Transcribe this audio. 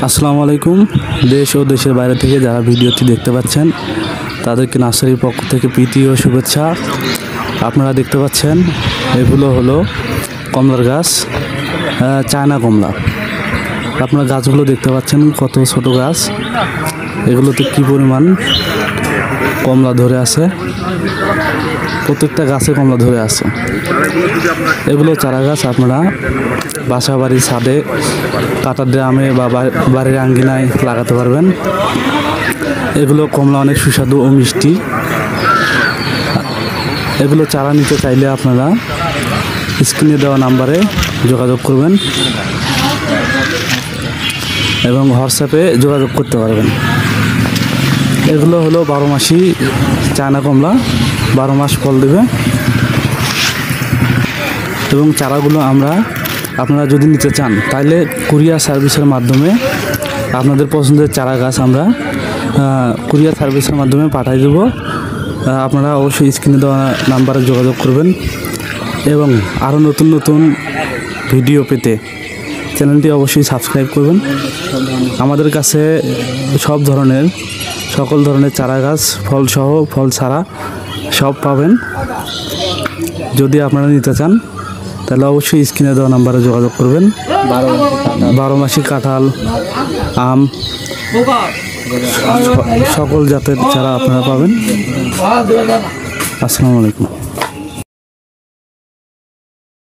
আসসালামু আলাইকুম। দেশ ও দেশের বাইরে থেকে যারা ভিডিওটি দেখতে পাচ্ছেন তাদেরকে নার্সারির পক্ষ থেকে প্রীতি ও শুভেচ্ছা। আপনারা দেখতে পাচ্ছেন এগুলো হলো কমলার গাছ, চায়না কমলা। আপনারা গাছগুলো দেখতে পাচ্ছেন কত ছোট গাছ, এগুলোতে কী পরিমাণ কমলা ধরে আছে, প্রত্যেকটা গাছে কমলা ধরে আছে। এগুলো চারা গাছ আপনারা বাসা বাড়ির ছাদে, কাটার ড্রামে বা বাড়ির আঙ্গিনায় লাগাতে পারবেন। এগুলো কমলা অনেক সুস্বাদু ও মিষ্টি। এগুলো চারা নিতে চাইলে আপনারা স্ক্রিনে দেওয়া নাম্বারে যোগাযোগ করবেন এবং হোয়াটসঅ্যাপে যোগাযোগ করতে পারবেন। এগুলো হলো 12 মাসি চায়না কমলা, 12 মাস ফল দেবে। এবং চারাগুলো আপনারা যদি নিতে চান তাহলে কুরিয়ার সার্ভিসের মাধ্যমে আপনাদের পছন্দের চারা গাছ আমরা কুরিয়ার সার্ভিসের মাধ্যমে পাঠিয়ে দেব। আপনারা অবশ্যই স্ক্রিনে দেওয়া নাম্বারে যোগাযোগ করবেন এবং আরও নতুন নতুন ভিডিও পেতে চ্যানেলটি অবশ্যই সাবস্ক্রাইব করবেন। আমাদের কাছে সকল ধরনের চারা গাছ, ফলসহ ফল ছাড়া সব পাবেন। যদি আপনারা নিতে চান তাহলে অবশ্যই স্ক্রিনে দেওয়া নাম্বারে যোগাযোগ করবেন। 12 মাসি কাঁঠাল, আম, সকল জাতের চারা আপনারা পাবেন। আসসালামু আলাইকুম।